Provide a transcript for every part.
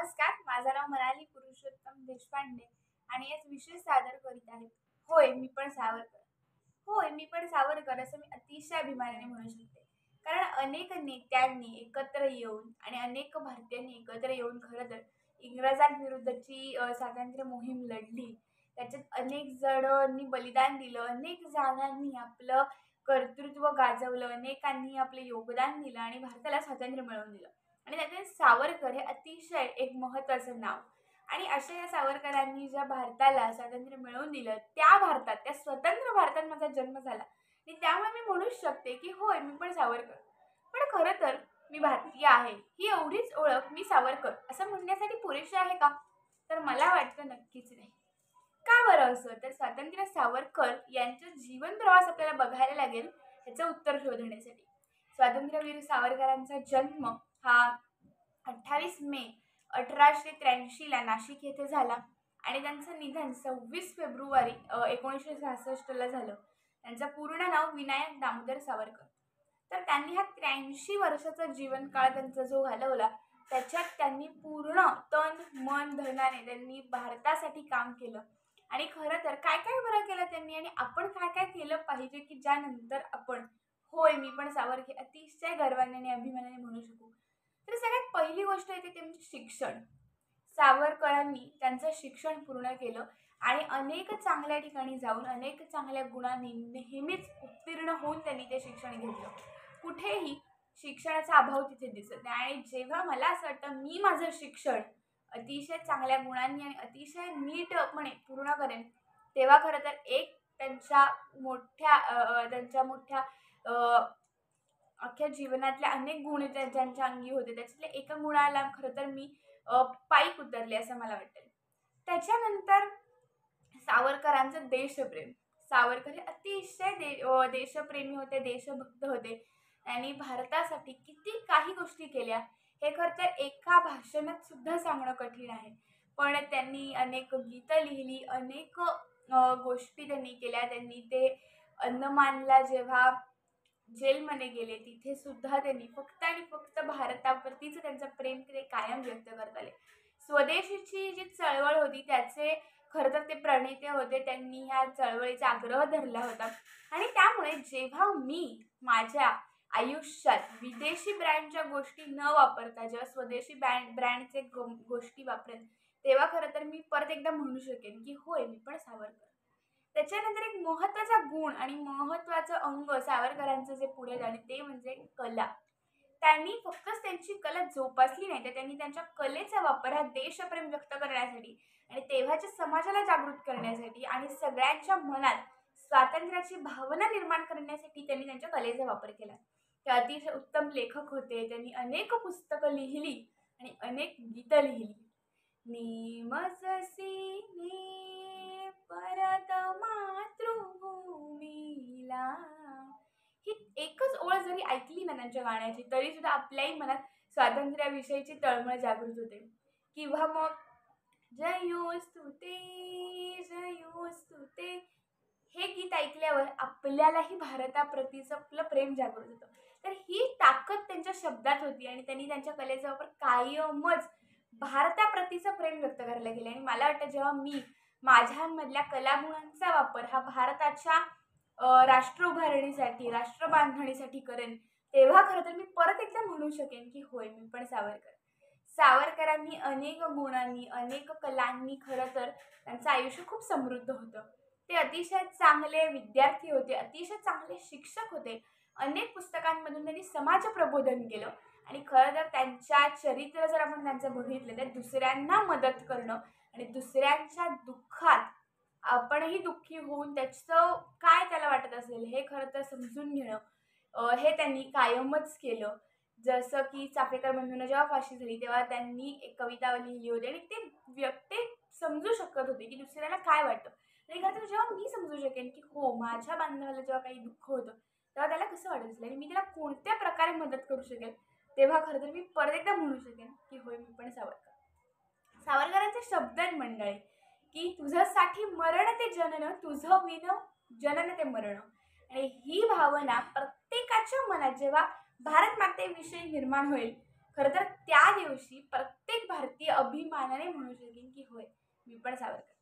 नमस्कार, माझं नाव मनाली पुरुषोत्तम देशपांडे आणि आज विशेष सादर करीत आहे. होय, मी पण सावरकर. होय, मी पण सावरकर असं मी अतिशय अभिमानाने म्हणू शकते. कारण अनेक नेत्यांनी एकत्र येऊन आणि अनेक भारतीयांनी एकत्र येऊन खरं तर इंग्रजांविरुद्धची स्वातंत्र्य मोहीम लढली. त्याच्यात अनेक जणांनी बलिदान दिलं, अनेक जणांनी आपलं कर्तृत्व गाजवलं, अनेकांनी आपलं योगदान दिलं आणि भारताला स्वातंत्र्य मिळवून दिलं. आणि त्यातील सावरकर हे अतिशय एक महत्त्वाचं नाव. आणि अशा या सावरकरांनी ज्या भारताला स्वातंत्र्य मिळवून दिलं, त्या भारतात, त्या स्वतंत्र भारतात माझा जन्म झाला आणि त्यामुळे मी म्हणूच शकते, की होय मी पण सावरकर. पण खरं तर मी भारतीय आहे, ही एवढीच ओळख मी सावरकर असं म्हणण्यासाठी पुरेशी आहे का? तर मला वाटतं नक्कीच नाही. का बरं असं? तर स्वातंत्र्य सावरकर यांचा जीवन प्रवास आपल्याला बघायला लागेल ह्याचं उत्तर शोधण्यासाठी. स्वातंत्र्यवीर सावरकरांचा जन्म हा 28 मे 1883 ला नाशिक येथे झाला आणि त्यांचं निधन 26 फेब्रुवारी 1966 ला झालं. त्यांचं पूर्ण नाव विनायक दामोदर सावरकर. तर त्यांनी हा 83 वर्षाचा जीवनकाळ त्यांचा जो घालवला, त्याच्यात त्यांनी पूर्ण तन, मन, धनाने त्यांनी भारतासाठी काम केलं. आणि खरं तर काय काय बरं केलं त्यांनी आणि आपण काय काय केलं पाहिजे, की ज्यानंतर आपण होय मी पण सावरकर अतिशय गर्वाने आणि अभिमानाने म्हणू शकू. तर सगळ्यात पहिली गोष्ट येते ते म्हणजे शिक्षण. सावरकरांनी त्यांचं शिक्षण पूर्ण केलं आणि अनेक चांगल्या ठिकाणी जाऊन अनेक चांगल्या गुणांनी नेहमीच उत्तीर्ण होऊन त्यांनी ते शिक्षण घेतलं. कुठेही शिक्षणाचा अभाव तिथे दिसत नाही आणि जेव्हा मला असं वाटतं मी माझं शिक्षण अतिशय चांगल्या गुणांनी आणि अतिशय नीटपणे पूर्ण करेन, तेव्हा खरं तर एक त्यांच्या मोठ्या अख्ख्या जीवनातल्या अनेक गुण ज्यांच्या अंगी होते, त्याच्यातल्या एका गुणाला खरं तर मी पायीक उतरले असं मला वाटेल. त्याच्यानंतर सावरकरांचं देशप्रेम. सावरकर हे अतिशय देशप्रेमी होते, देशभक्त होते. त्यांनी भारतासाठी किती काही गोष्टी केल्या, हे खरं तर एका भाषणात सुद्धा सांगणं कठीण आहे. पण त्यांनी अनेक गीतं लिहिली, अनेक गोष्टी त्यांनी केल्या. त्यांनी ते अंदमानला जेव्हा जेलमध्ये गेले, तिथे सुद्धा त्यांनी फक्त आणि फक्त भारतावरतीच त्यांचं प्रेम ते कायम व्यक्त करत आले. स्वदेशीची जी चळवळ होती त्याचे खरं तर ते प्रणेते होते. त्यांनी ह्या चळवळीचा आग्रह धरला होता आणि त्यामुळे जेव्हा मी माझ्या आयुष्यात विदेशी ब्रँडच्या गोष्टी न वापरता जेव्हा स्वदेशी ब्रँडचे गोष्टी वापरेन, तेव्हा खरं तर मी परत एकदा म्हणू शकेन, की होय मी पण सावरकर. त्याच्यानंतर एक महत्त्वाचा गुण आणि महत्त्वाचं अंग सावरकरांचं जे पुढे जाणे ते म्हणजे कला. त्यांनी फक्तच त्यांची कला जोपासली नाही, तर त्यांनी त्यांच्या कलेचा वापर हा देशप्रेम व्यक्त करण्यासाठी आणि तेव्हाच्या समाजाला जागृत करण्यासाठी आणि सगळ्यांच्या मनात स्वातंत्र्याची भावना निर्माण करण्यासाठी त्यांनी त्यांच्या कलेचा वापर केला. ते अतिशय उत्तम लेखक होते. त्यांनी अनेक पुस्तकं लिहिली आणि अनेक गीतं लिहिली. "निमजसी ने परत मातृभूमीला" ही एकच ओळ जरी ऐकली ना त्यांच्या गाण्याची, तरी सुद्धा आपल्याही मनात स्वातंत्र्याविषयीची तळमळ जागृत होते. किंवा मग जयोस्तुते जयोस्तुते हे गीत ऐकल्यावर आपल्यालाही भारताप्रतीचं आपलं प्रेम जागृत होतं. तर ही ताकद त्यांच्या शब्दात होती आणि त्यांनी त्यांच्या कलेचा वापर कायमच भारताप्रतीचं प्रेम व्यक्त करायला गेले. आणि मला वाटतं जेव्हा मी माझ्यामधल्या कलागुणांचा वापर हा भारताच्या राष्ट्र उभारणीसाठी, राष्ट्र बांधणीसाठी करेन, तेव्हा खरं तर मी परत एकदा म्हणू शकेन, की होय मी पण सावरकर. सावरकरांनी अनेक गुणांनी, अनेक कलांनी खरं तर त्यांचं आयुष्य खूप समृद्ध होतं. ते अतिशय चांगले विद्यार्थी होते, अतिशय चांगले शिक्षक होते. अनेक पुस्तकांमधून त्यांनी समाज प्रबोधन केलं आणि खरं तर त्यांच्या चरित्र जर आपण त्यांचं बघितलं तर दुसऱ्यांना मदत करणं आणि दुसऱ्यांच्या दुःखात आपणही दुःखी होऊन त्याचं काय त्याला वाटत असेल हे खरं तर समजून घेणं हे त्यांनी कायमच केलं. जसं की चाफेकर बंधूंना जेव्हा फाशी झाली तेव्हा त्यांनी एक कविता लिहिली होती आणि ते व्यक्ती समजू शकत होते की दुसऱ्याला काय वाटतं. आणि खरं तर जेव्हा मी समजू शकेन की हो माझ्या बांधवाला जेव्हा काही दुःख होतं तेव्हा त्याला कसं वाटत असेल आणि मी त्याला कोणत्या प्रकारे मदत करू शकेल, तेव्हा खरं तर मी परत एकदा म्हणू शकेन की होय मी पण सावरकर. सावरकरांचे शब्द आहेत मंडळी, की तुझ्यासाठी मरण ते जनन, तुझं विण जनन ते मरण. आणि ही भावना प्रत्येकाच्या मनात जेव्हा भारत मातेविषयी निर्माण होईल, खरं तर त्या दिवशी प्रत्येक भारतीय अभिमानाने म्हणू शकेन की होय, मी पण सावरकर.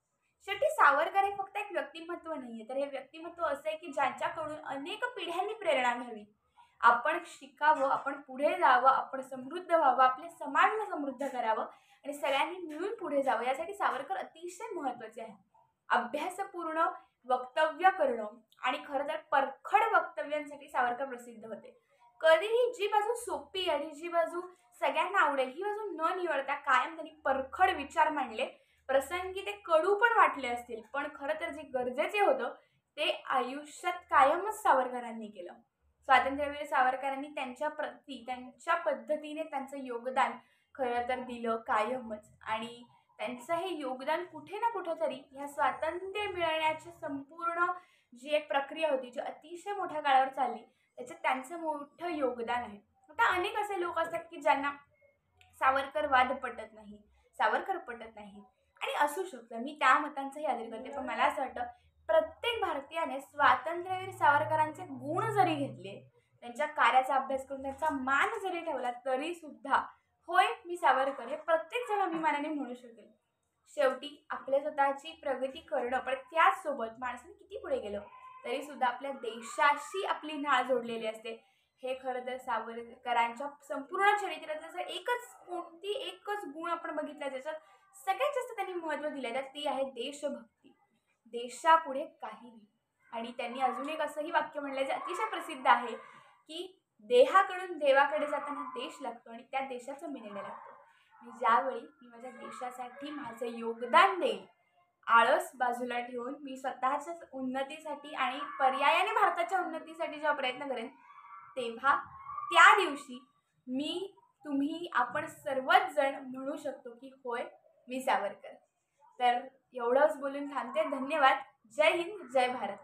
शेवटी सावरकर हे फक्त एक व्यक्तिमत्व नाहीये, तर हे व्यक्तिमत्व असं आहे की ज्यांच्याकडून अनेक पिढ्यांनी प्रेरणा घ्यावी. आपण शिकावं, आपण पुढे जावं, आपण समृद्ध व्हावं, आपल्या समाजाला समृद्ध करावं आणि सगळ्यांनी मिळून पुढे जावं, यासाठी सावरकर अतिशय महत्त्वाचे आहे. अभ्यासपूर्ण वक्तव्य करणं आणि खरं तर परखड वक्तव्यांसाठी सावरकर प्रसिद्ध होते. कधीही जी बाजू सोपी आणि जी बाजू सगळ्यांना आवडेल ही बाजू न निवडता कायम त्यांनी परखड विचार मांडले. प्रसंगी ते कडू पण वाटले असतील, पण खरं तर जे गरजेचे होतं ते आयुष्यात कायमच सावरकरांनी केलं. स्वातंत्र्यवीर सावरकरांनी त्यांच्या पद्धतीने त्यांचं योगदान खरं तर दिलं कायमच. आणि त्यांचं हे योगदान कुठे ना कुठेतरी ह्या स्वातंत्र्य मिळवण्याची संपूर्ण जी एक प्रक्रिया होती, जी अतिशय मोठ्या काळावर चालली, त्याच्यात त्यांचं मोठं योगदान आहे. आता अनेक असे लोक असतात की ज्यांना सावरकरवाद पटत नाही, सावरकर पटत नाही आणि असू शकतं. मी त्या मतांचाही आदर करते. पण मला असं वाटतं प्रत्येक भारतीयाने स्वातंत्र्यवीर सावरकरांचे गुण जरी घेतले, त्यांच्या कार्याचा अभ्यास करून त्यांचा मान जरी ठेवला, तरी सुद्धा होय मी सावरकर हे प्रत्येक जण अभिमानाने म्हणू शकेल. शेवटी आपल्या स्वतःची प्रगती करणं, पण त्याचसोबत माणसाने किती पुढे गेलं तरी सुद्धा आपल्या देशाशी आपली नाळ जोडलेली असते. हे खरं तर सावरकरांच्या संपूर्ण चरित्राचं जर एकच गुण आपण बघितला ज्याच्यात सगळ्यात जास्त त्यांनी महत्त्व दिलं, तर ती आहे देशभक्ती. देशापुढे काही नाही. आणि त्यांनी अजून एक असंही वाक्य म्हणलं जे अतिशय प्रसिद्ध आहे की देहाकडून देवाकडे जाताना देश लागतो आणि त्या देशाचं मी निर्णय लागतो. मी ज्यावेळी माझ्या देशासाठी माझं योगदान देईल, आळस बाजूला ठेवून मी स्वतःच्या उन्नतीसाठी आणि पर्यायाने भारताच्या उन्नतीसाठी जेव्हा प्रयत्न करेन, तेव्हा त्या दिवशी मी, तुम्ही, आपण सर्वच जण म्हणू शकतो की होय मी सावरकर. तर एवढंच बोलून थांबते. धन्यवाद. जय हिंद, जय भारत.